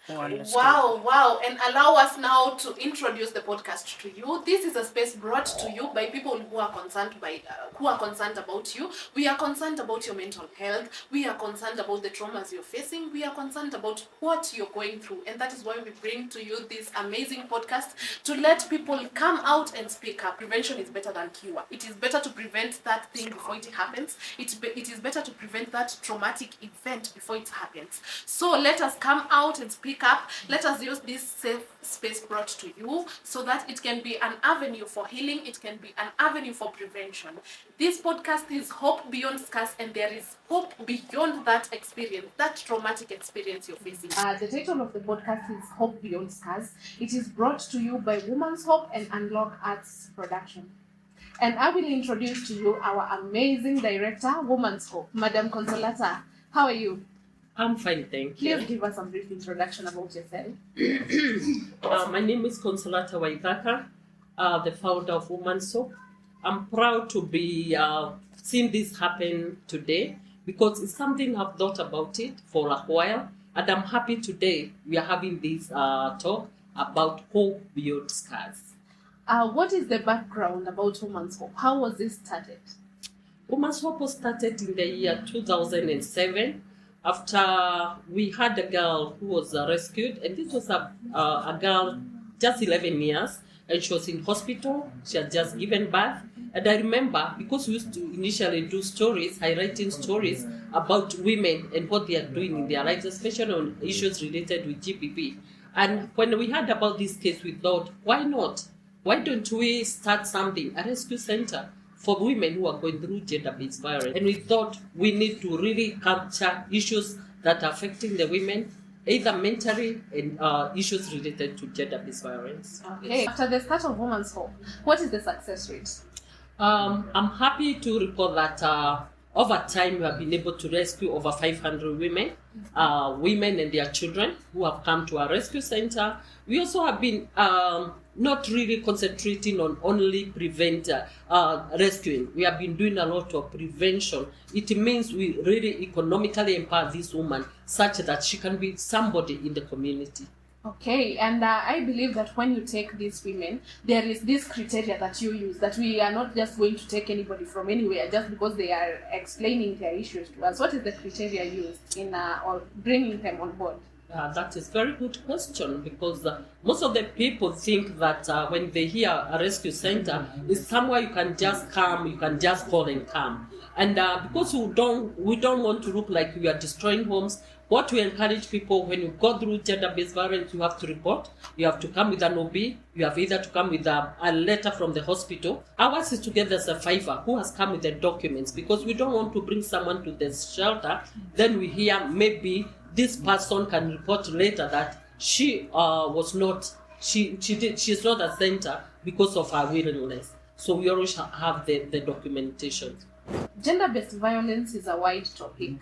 Wow. And allow us now to introduce the podcast to you. This is a space brought to you by people who are concerned about you. We are concerned about your mental health. We are concerned about the traumas you're facing. We are concerned about what you're going through. And that is why we bring to you this amazing podcast to let people come out and speak up. Prevention is better than cure. It is better to prevent that thing before it happens. It is better to prevent that traumatic event before it happens. So let us come out and speak up. Let us use this safe space brought to you so that it can be an avenue for healing. It can be an avenue for prevention. This podcast is Hope Beyond Scars, and there is hope beyond that experience, that traumatic experience you're facing. The title of the podcast is Hope Beyond Scars. It is brought to you by Women's Hope and Unlock Arts Production. And I will introduce to you our amazing director, Women's Hope, Madam Consolata. How are you? I'm fine, thank you. Please give us a brief introduction about yourself. My name is Consolata Waithaka, the founder of Women's Hope. I'm proud to be seeing this happen today because it's something I've thought about it for a while, and I'm happy today we are having this talk about hope beyond scars. What is the background about Women's Hope? How was this started? Women's Hope was started in the year 2007 after we had a girl who was rescued, and this was a girl just 11 years, and she was in hospital. She had just given birth, and I remember because we used to initially do stories, highlighting stories about women and what they are doing in their lives, especially on issues related with GBV. And when we heard about this case, we thought, why not? Why don't we start something, a rescue center for women who are going through gender-based violence? And we thought we need to really capture issues that are affecting the women, either mentally and issues related to gender-based violence. Okay. After the start of Women's Hope, what is the success rate? I'm happy to report that over time we have been able to rescue over 500 women, women and their children who have come to our rescue center. We also have been not really concentrating on only rescuing. We have been doing a lot of prevention. It means we really economically empower this woman such that she can be somebody in the community. Okay, and I believe that when you take these women, there is this criteria that you use, that we are not just going to take anybody from anywhere just because they are explaining their issues to us. What is the criteria used in or bringing them on board? That is a very good question because most of the people think that when they hear a rescue center, it's somewhere you can just come, you can just call and come. And because we don't want to look like we are destroying homes, what we encourage people, when you go through gender-based violence, you have to report. You have to come with an OB. You have either to come with a letter from the hospital. Ours is to get the survivor who has come with the documents because we don't want to bring someone to the shelter. Then we hear maybe this person can report later that she's not a center because of her willingness. So we always have the documentation. Gender-based violence is a wide topic,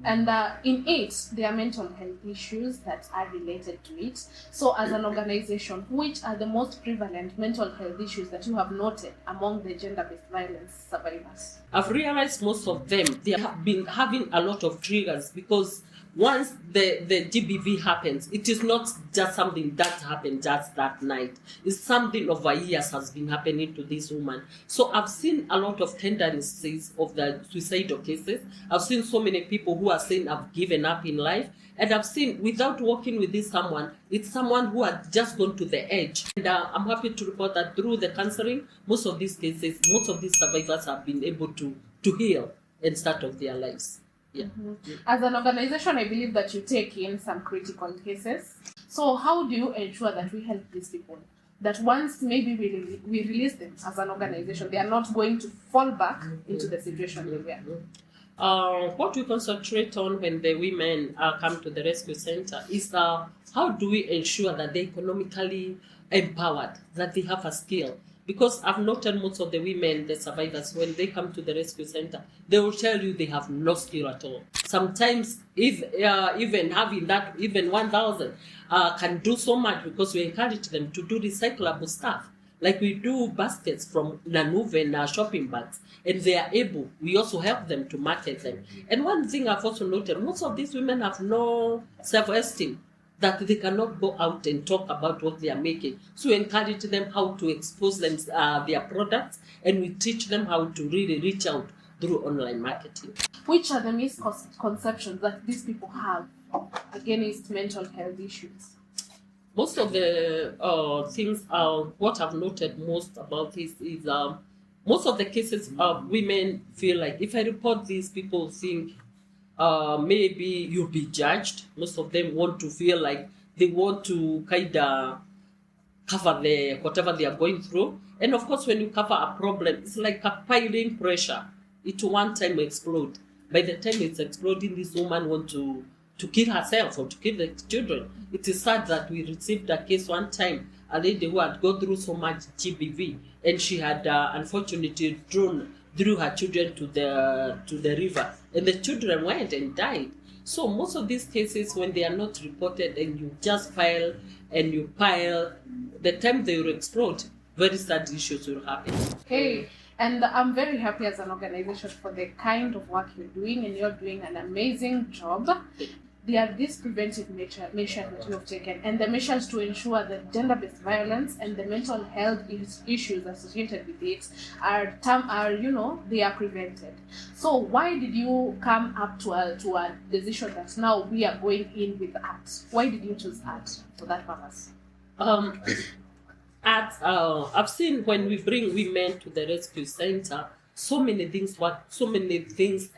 and in it, there are mental health issues that are related to it. So as an organization, which are the most prevalent mental health issues that you have noted among the gender-based violence survivors? I've realized most of them, they have been having a lot of triggers because once the GBV happens, it is not just something that happened just that night. It's something over years has been happening to this woman. So I've seen a lot of tendencies of the suicidal cases. I've seen so many people who are saying I've given up in life. And I've seen, without working with this someone, it's someone who had just gone to the edge. And I'm happy to report that through the counseling, most of these cases, most of these survivors have been able to heal and start off their lives. Yeah. Mm-hmm. As an organization, I believe that you take in some critical cases. So how do you ensure that we help these people? That once maybe we release them as an organization, they are not going to fall back into the situation they were? What we concentrate on when the women come to the rescue center is how do we ensure that they're economically empowered, that they have a skill. Because I've noted most of the women, the survivors, when they come to the rescue center, they will tell you they have no skill at all. Sometimes, if even having that, even 1,000 can do so much because we encourage them to do recyclable stuff. Like we do baskets from Nanuve and shopping bags, and they are able, we also help them to market them. And one thing I've also noted, most of these women have no self-esteem. that they cannot go out and talk about what they are making. So we encourage them how to expose them their products, and we teach them how to really reach out through online marketing. Which are the misconceptions that these people have against mental health issues? Most of the things, what I've noted most about this is most of the cases women feel like if I report this, people think maybe you'll be judged. Most of them want to feel like they want to kind of cover the whatever they are going through. And of course, when you cover a problem, it's like a piling pressure. It one time explode. By the time it's exploding, this woman wants to kill herself or to kill the children. It is sad that we received a case one time, a lady who had gone through so much GBV, and she had unfortunately drew her children to the river, and the children went and died. So most of these cases, when they are not reported and you just file and you pile, the time they will explode, very sad issues will happen. Okay. And I'm very happy as an organization for the kind of work you're doing, and you're doing an amazing job. There are these preventive measures that you have taken, and the measures to ensure that gender-based violence and the mental health issues associated with it are they are prevented. So why did you come up to a decision that now we are going in with art? Why did you choose art for that purpose? I've seen when we bring women to the rescue center, so many things,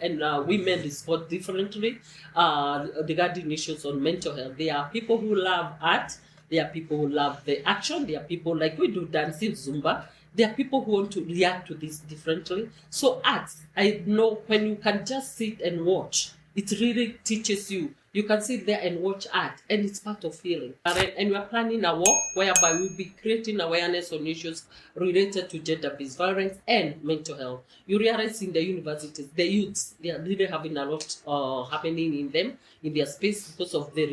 and women respond differently regarding issues on mental health. There are people who love art, there are people who love the action, there are people like we do dancing, Zumba. There are people who want to react to this differently. So art, I know when you can just sit and watch, it really teaches you. You can sit there and watch art, and it's part of healing. And we are planning a walk whereby we'll be creating awareness on issues related to gender-based violence and mental health. You realize in the universities, the youths, they are really having a lot happening in them, in their space, because of the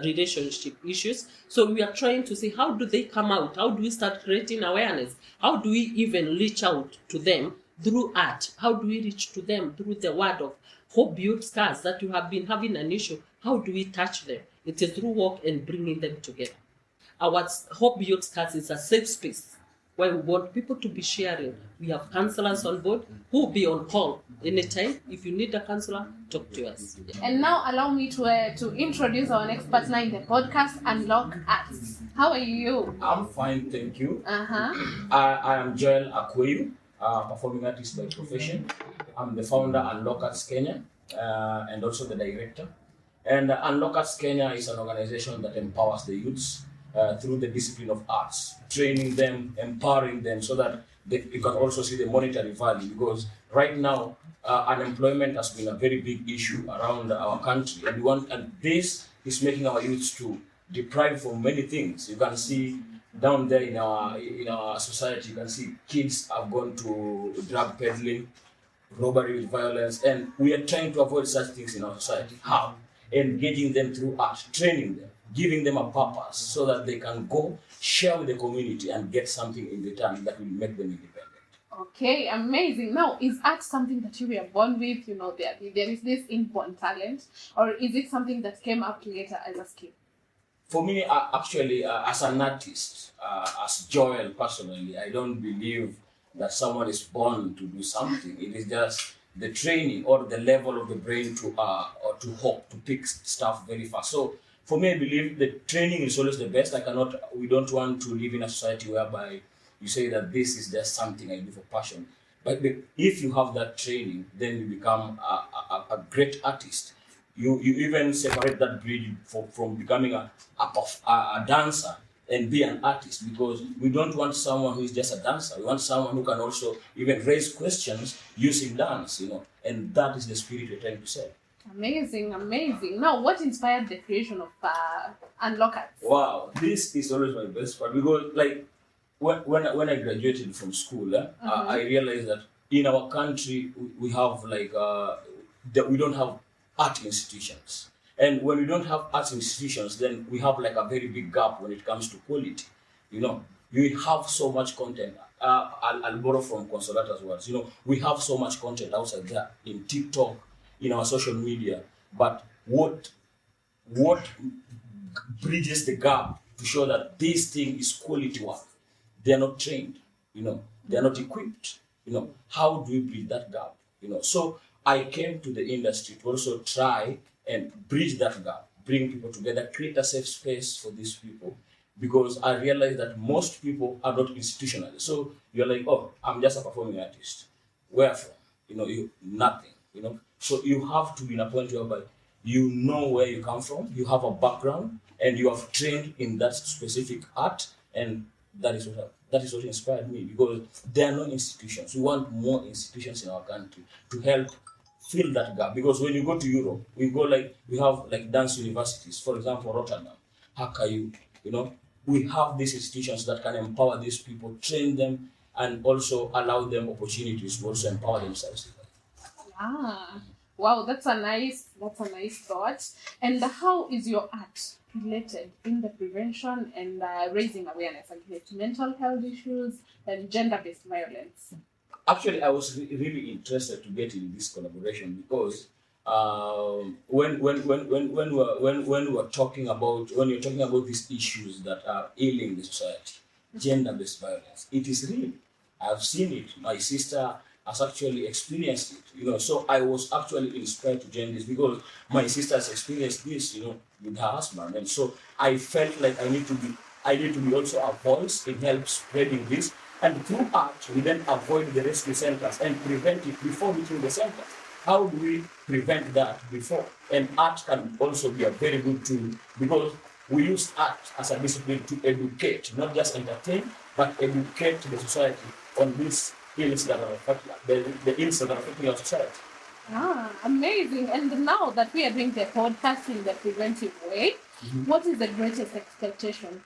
relationship issues. So we are trying to see, how do they come out? How do we start creating awareness? How do we even reach out to them through art? How do we reach to them through the word of hope built scars that you have been having an issue? How do we touch them? It is through work and bringing them together. Our hope built scars is a safe space where we want people to be sharing. We have counselors on board who will be on call anytime. If you need a counselor, talk to us. And now allow me to introduce our next partner in the podcast, Unlock Arts. How are you? I'm fine, thank you. Uh-huh. I am Joel Akweyu, performing artist by profession. I'm the founder of Unlock Arts Kenya and also the director. And Unlock Arts Kenya is an organization that empowers the youths through the discipline of arts, training them, empowering them so that you can also see the monetary value. Because right now, unemployment has been a very big issue around our country, and this is making our youths to deprive from many things. You can see down there in our society, you can see kids have gone to drug peddling, robbery with violence, and we are trying to avoid such things in our society. How? Engaging them through art, training them, giving them a purpose so that they can go share with the community and get something in return that will make them independent. Okay, amazing. Now, is art something that you were born with? There is this inborn talent, or is it something that came up later as a skill? For me, actually, as an artist, as Joel personally, I don't believe that someone is born to do something. It is just the training or the level of the brain to hope, to pick stuff very fast. So for me, I believe the training is always the best. We don't want to live in a society whereby you say that this is just something I do for passion. But if you have that training, then you become a great artist. You even separate that breed from becoming a dancer and be an artist, because we don't want someone who is just a dancer. We want someone who can also even raise questions using dance, and that is the spirit we're trying to say. Amazing. Now, what inspired the creation of Unlock Arts? Wow, this is always my best part, because when I graduated from school, I realized that in our country we have that we don't have art institutions. And when we don't have art institutions, then we have a very big gap when it comes to quality. You have so much content. I'll borrow from Consolata's words. We have so much content outside there in TikTok, in our social media. But what bridges the gap to show that this thing is quality work. They are not trained, they are not equipped. How do we bridge that gap? So I came to the industry to also try and bridge that gap, bring people together, create a safe space for these people, because I realized that most people are not institutionalized. So you're like, oh, I'm just a performing artist. Where from? Nothing. So you have to be in a point whereby you know where you come from, you have a background, and you have trained in that specific art, and that is what inspired me, because there are no institutions. We want more institutions in our country to help fill that gap. Because when you go to Europe, we have like dance universities, for example, Rotterdam, Hakayu, we have these institutions that can empower these people, train them, and also allow them opportunities to also empower themselves. Ah, wow, that's a nice thought. And how is your art related in the prevention and raising awareness against mental health issues and gender-based violence? Actually, I was really interested to get in this collaboration because when you're talking about these issues that are ailing the society, gender-based violence, it is real. I've seen it. My sister has actually experienced it. So I was actually inspired to join this because my sister has experienced this, with her husband, and so I felt like I need to be also a voice in help spreading this. And through art, we then avoid the rescue centers and prevent it before reaching the centers. How do we prevent that before? And art can also be a very good tool because we use art as a discipline to educate, not just entertain, but educate the society on these ills that are affecting the ills that are affecting our society. Ah, amazing. And now that we are doing the podcast in the preventive way, what is the greatest expectation?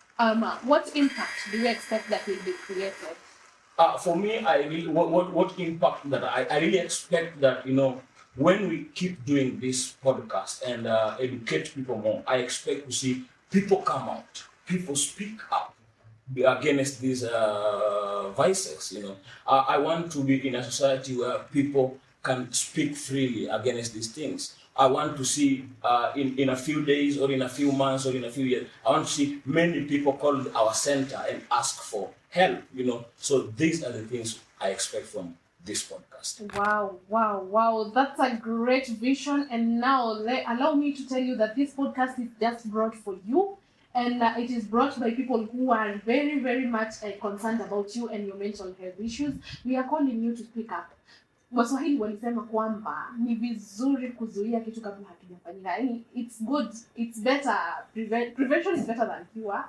What impact do you expect that will be created? For me, I really what impact that I really expect that when we keep doing this podcast and educate people more, I expect to see people come out, people speak up against these vices. I want to be in a society where people can speak freely against these things. I want to see in a few days or in a few months or in a few years, I want to see many people call our center and ask for help, So these are the things I expect from this podcast. Wow. That's a great vision. And now allow me to tell you that this podcast is just brought for you. And it is brought by people who are very, very much concerned about you and your mental health issues. We are calling you to speak up. Waswahili walisema kwamba ni vizuri kuzuia kitu kabla hakijafanyika. It's good. It's better. Prevention is better than cure.